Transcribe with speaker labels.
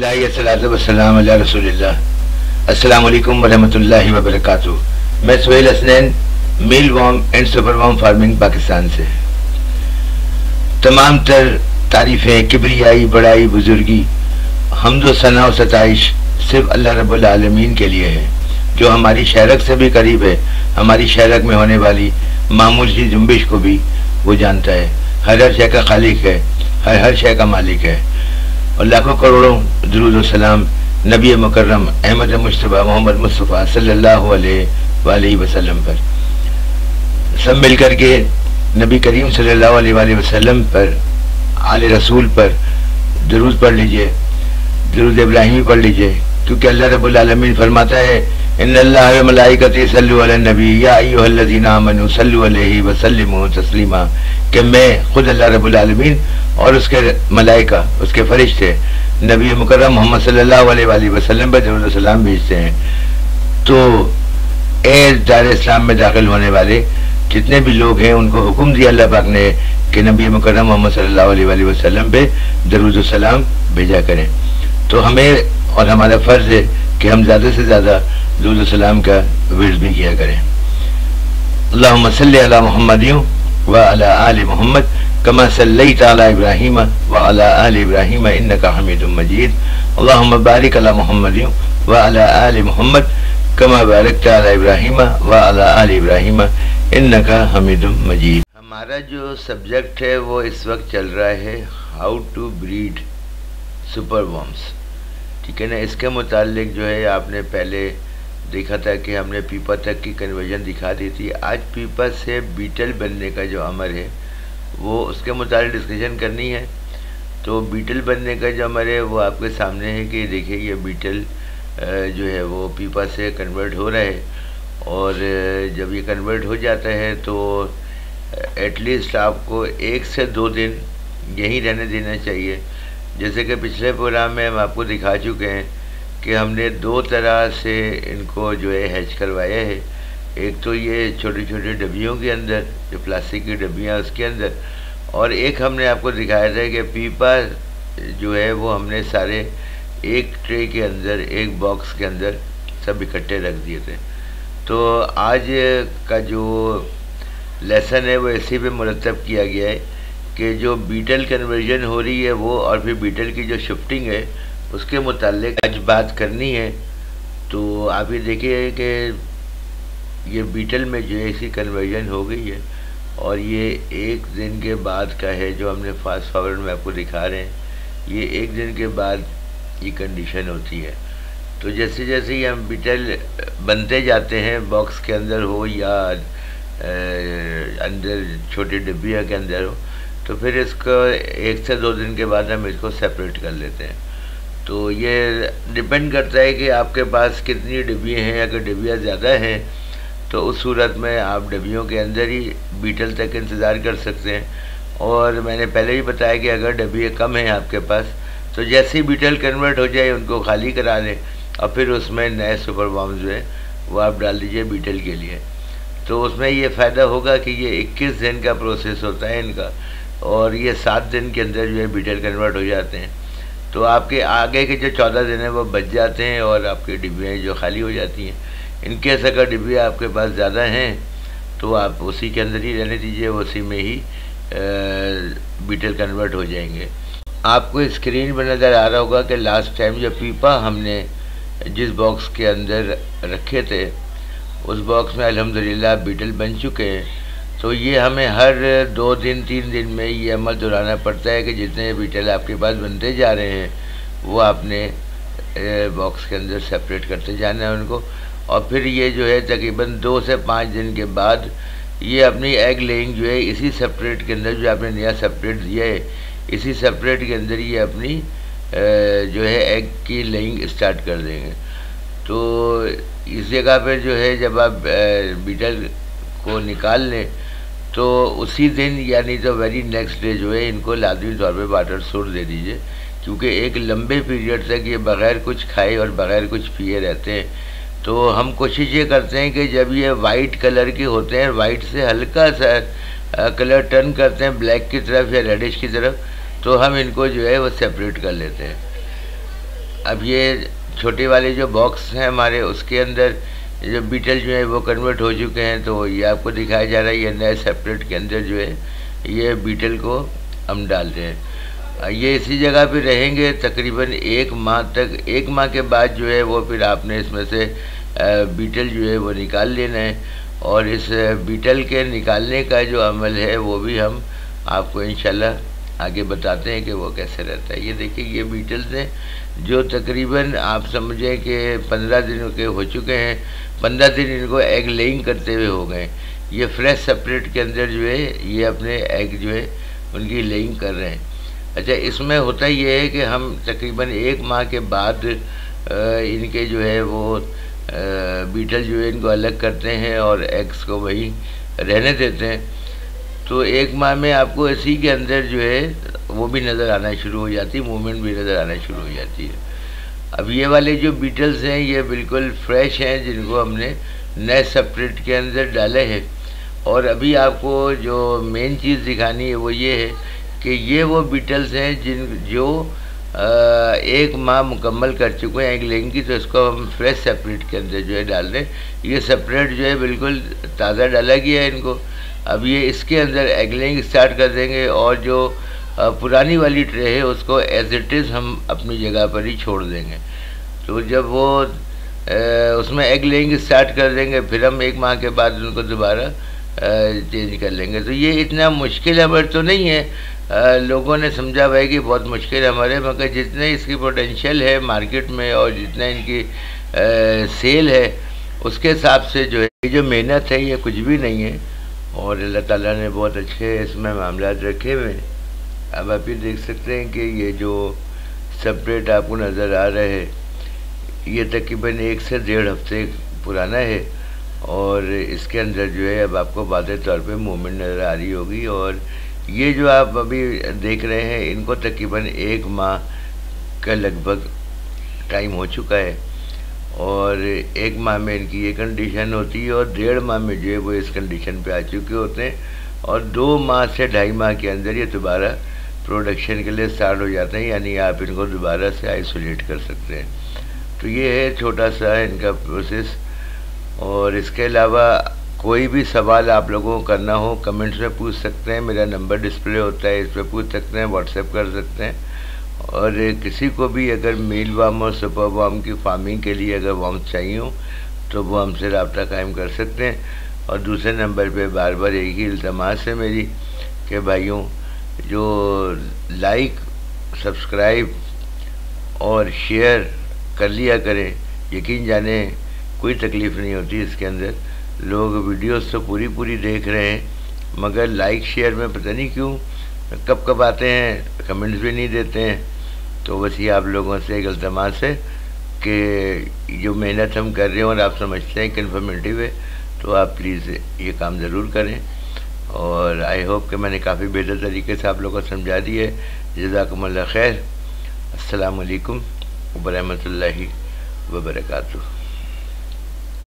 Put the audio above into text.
Speaker 1: वस्सलाम अला रसूलिल्लाह। अस्सलाम वालेकुम वरहमतुल्लाहि वबरकातुहू। मैं Suhail Hasnain, mealworm and super worm farming Pakistan से। तमाम तर तारीफ़ें, किबरियाई, बड़ाई, बुजुर्गी, हम्द सना और सताइश सिर्फ अल्लाह रब्बुल आलमीन के लिए है, जो हमारी शहरक से भी करीब है। हमारी शहरक में होने वाली मामूल सी जुम्बिश को भी वो जानता है। हर शय का खालिक है, हर शय का मालिक है। और लाखों करोड़ों दुरूद व सलाम नबी मुकर्रम अहमद मुस्तफ़ा मोहम्मद मुस्तफ़ा सल्लल्लाहु अलैहि वसल्लम पर। सब मिल कर के नबी करीम सल्लल्लाहु अलैहि वसल्लम पर, आले रसूल पर दुरूद पढ़ लीजिए, दुरूद इब्राहिमी पढ़ लीजिए, क्योंकि अल्लाह रब्बुल आलमीन फरमाता है इन्नल्लाह व मलाइकतहू यसल्लूना अलन नबी या अय्युहल्लज़ीना आमनू सल्लू अलैहि व सल्लिमू तस्लीमा, कि मैं खुद अल्लाह रब्बुल आलमीन और उसके मलाइका, उसके फरिश्ते नबी मुकर्रम मोहम्मद सल्लल्लाहु अलैहि वसल्लम पर दुरूद व सलाम भेजते हैं। तो ए दायरे इस्लाम में दाखिल होने वाले जितने भी लोग हैं, उनको हुक्म दिया अल्लाह पाक ने कि नबी मुकर्रम मोहम्मद सल्लल्लाहु अलैहि वसल्लम पे दुरूद व सलाम भेजा करें। तो हमें और हमारा फ़र्ज़ है कि हम ज़्यादा से ज़्यादा दुरूद व सलाम का विर्द भी किया करें। अल्लाहुम्मा सल्लि अला मुहम्मदिन व अला आलि मुहम्मद कमा सल्लैता अला इब्राहीम व अला आलि इब्राहीम इन्नका हमीदुम मजीद। अल्लाहुम्मा बारिक अला मुहम्मदिन व अला आलि मुहम्मद कमा बारकता अला इब्राहीम व अला आलि इब्राहीम इन्नका हमीदुम मजीद। हमारा जो सब्जेक्ट है वो इस वक्त चल रहा है how to breed super worms, ठीक है ना। इसके मुतालिक जो है आपने पहले देखा था कि हमने पीपा तक की कन्वर्जन दिखा दी थी। आज पीपा से बीटल बनने का जो अमर है वो उसके मुतालिक डिस्कशन करनी है। तो बीटल बनने का जो अमर है वो आपके सामने है कि देखिए ये बीटल जो है वो पीपा से कन्वर्ट हो रहा है, और जब ये कन्वर्ट हो जाता है तो एटलीस्ट आपको 1 से 2 दिन यहीं रहने देना चाहिए। जैसे कि पिछले प्रोग्राम में हम आपको दिखा चुके हैं कि हमने 2 तरह से इनको जो है हैच करवाया है। एक तो ये छोटी छोटी डब्बियों के अंदर, जो प्लास्टिक की डब्बियाँ उसके अंदर, और एक हमने आपको दिखाया था कि पीपा जो है वो हमने सारे एक ट्रे के अंदर, एक बॉक्स के अंदर सब इकट्ठे रख दिए थे। तो आज का जो लेसन है वो इसी पे मुरतब किया गया है कि जो बीटल कन्वर्जन हो रही है वो, और फिर बीटल की जो शिफ्टिंग है उसके मुताल्लिक आज बात करनी है। तो आप ये देखिए कि ये बीटल में जो है इसकी कन्वर्जन हो गई है, और ये 1 दिन के बाद का है जो हमने फास्ट फॉरवर्ड में आपको दिखा रहे हैं। ये 1 दिन के बाद ये कंडीशन होती है। तो जैसे जैसे ही हम बीटल बनते जाते हैं, बॉक्स के अंदर हो या अंदर छोटी डिब्बिया के अंदर हो, तो फिर इसको 1 से 2 दिन के बाद हम इसको सेपरेट कर लेते हैं। तो ये डिपेंड करता है कि आपके पास कितनी डिब्बियाँ हैं। अगर डिब्बियाँ ज़्यादा हैं तो उस सूरत में आप डिब्बियों के अंदर ही बीटल तक इंतज़ार कर सकते हैं। और मैंने पहले ही बताया कि अगर डिब्बियाँ कम हैं आपके पास, तो जैसे ही बीटल कन्वर्ट हो जाए उनको खाली करा लें, और फिर उसमें नए सुपर वॉर्म्स जो है वो आप डाल दीजिए बीटल के लिए। तो उसमें ये फ़ायदा होगा कि ये 21 दिन का प्रोसेस होता है इनका, और ये 7 दिन के अंदर जो है बीटल कन्वर्ट हो जाते हैं। तो आपके आगे के जो 14 दिन हैं वो बच जाते हैं, और आपकी डिब्बियाँ जो खाली हो जाती हैं। इनकेस अगर डिब्बियाँ आपके पास ज़्यादा हैं तो आप उसी के अंदर ही रहने दीजिए, उसी में ही बीटल कन्वर्ट हो जाएंगे। आपको स्क्रीन पर नज़र आ रहा होगा कि लास्ट टाइम जो पीपा हमने जिस बॉक्स के अंदर रखे थे उस बॉक्स में अल्हम्दुलिल्लाह बीटल बन चुके हैं। तो ये हमें हर 2 दिन 3 दिन में ये अमल दोहराना पड़ता है कि जितने बीटल आपके पास बनते जा रहे हैं वो आपने बॉक्स के अंदर सेपरेट करते जाना है उनको। और फिर ये जो है तकरीबन 2 से 5 दिन के बाद ये अपनी एग लेइंग जो है इसी सेपरेट के अंदर, जो आपने नया सेपरेट दिया है इसी सेपरेट के अंदर ये अपनी जो है एग की लेइंग स्टार्ट कर देंगे। तो इस जगह पर जो है जब आप बीटल को निकाल लें तो उसी दिन यानी तो वेरी नेक्स्ट डे जो है इनको लाजमी तौर पे वाटर सोर्स दे दीजिए, क्योंकि एक लंबे पीरियड तक ये बग़ैर कुछ खाए और बग़ैर कुछ पिए रहते हैं। तो हम कोशिश ये करते हैं कि जब ये वाइट कलर के होते हैं, वाइट से हल्का सा कलर टर्न करते हैं ब्लैक की तरफ या रेडिश की तरफ, तो हम इनको जो है वो सेपरेट कर लेते हैं। अब ये छोटे वाले जो बॉक्स हैं हमारे, उसके अंदर जो बीटल जो है वो कन्वर्ट हो चुके हैं। तो ये आपको दिखाया जा रहा है, ये नए सेपरेट के अंदर जो है ये बीटल को हम डाल रहे हैं। ये इसी जगह पे रहेंगे तकरीबन 1 माह तक। 1 माह के बाद जो है वो फिर आपने इसमें से बीटल जो है वो निकाल लेना है, और इस बीटल के निकालने का जो अमल है वो भी हम आपको इंशाल्लाह आगे बताते हैं कि वो कैसे रहता है। ये देखिए, ये बीटल्स हैं जो तकरीबन आप समझें कि 15 दिन के हो चुके हैं। 15 दिन इनको एग लेइंग करते हुए हो गए। ये फ्रेश सेपरेट के अंदर जो है ये अपने एग जो है उनकी लेइंग कर रहे हैं। अच्छा, इसमें होता ये है कि हम तकरीबन 1 माह के बाद इनके जो है वो बीटल जो है इनको अलग करते हैं और एग्स को वही रहने देते हैं। तो 1 माह में आपको इसी के अंदर जो है वो भी नज़र आना शुरू हो जाती है, मूवमेंट भी नज़र आना शुरू हो जाती है। अब ये वाले जो बीटल्स हैं ये बिल्कुल फ्रेश हैं, जिनको हमने नए सेपरेट के अंदर डाले हैं। और अभी आपको जो मेन चीज़ दिखानी है वो ये है कि ये वो बीटल्स हैं जो 1 माह मुकम्मल कर चुके हैं एग लेइंग की। तो इसको हम फ्रेश सेपरेट के अंदर जो है डाल रहे हैं। ये सेपरेट जो है बिल्कुल ताज़ा डाला गया है इनको। अब ये इसके अंदर एग लेइंग स्टार्ट कर देंगे, और जो पुरानी वाली ट्रे है उसको एज इट इज़ हम अपनी जगह पर ही छोड़ देंगे। तो जब वो उसमें एग लेइंग स्टार्ट कर देंगे, फिर हम 1 माह के बाद उनको दोबारा चेंज कर लेंगे। तो ये इतना मुश्किल अमल तो नहीं है। लोगों ने समझा हुआ है कि बहुत मुश्किल हमारे, मगर जितने इसकी पोटेंशियल है मार्केट में और जितना इनकी सेल है उसके हिसाब से जो है ये जो मेहनत है ये कुछ भी नहीं है। और अल्लाह ताला ने बहुत अच्छे इसमें मामलात रखे हुए हैं। अब आप ये देख सकते हैं कि ये जो सेपरेट आपको नज़र आ रहा है ये तकरीबन 1 से 1.5 हफ्ते पुराना है, और इसके अंदर जो है अब आपको वाज़ेह तौर पे मूवमेंट नज़र आ रही होगी। और ये जो आप अभी देख रहे हैं इनको तकरीबन 1 माह का लगभग टाइम हो चुका है, और 1 माह में इनकी ये कंडीशन होती है, और 1.5 माह में जो है वो इस कंडीशन पे आ चुके होते हैं, और 2 माह से 2.5 माह के अंदर ये दोबारा प्रोडक्शन के लिए स्टार्ट हो जाते हैं, यानी आप इनको दोबारा से आइसोलेट कर सकते हैं। तो ये है छोटा सा इनका प्रोसेस। और इसके अलावा कोई भी सवाल आप लोगों को करना हो कमेंट्स में पूछ सकते हैं। मेरा नंबर डिस्प्ले होता है, इस पर पूछ सकते हैं, व्हाट्सएप कर सकते हैं। और किसी को भी अगर मील वार्म और सुपर वार्म की फार्मिंग के लिए अगर वार्म चाहिए हो तो वो हमसे रब्ता कायम कर सकते हैं। और दूसरे नंबर पे बार बार एक ही इल्तमास है मेरी कि भाइयों जो लाइक, सब्सक्राइब और शेयर कर लिया करें। यकीन जाने कोई तकलीफ़ नहीं होती इसके अंदर। लोग वीडियोस तो पूरी देख रहे हैं, मगर लाइक शेयर में पता नहीं क्यों कब कब आते हैं, कमेंट्स भी नहीं देते हैं। तो बस ये आप लोगों से एक इल्तमास है कि जो मेहनत हम कर रहे हैं और आप समझते हैं कि इन्फॉर्मेटिव है, तो आप प्लीज़ ये काम ज़रूर करें। और आई होप कि मैंने काफ़ी बेहतर तरीके से आप लोगों को समझा दी है। जज़ाकुमुल्लाह खैर। अस्सलामु अलैकुम व रहमतुल्लाहि व बरकातुहू।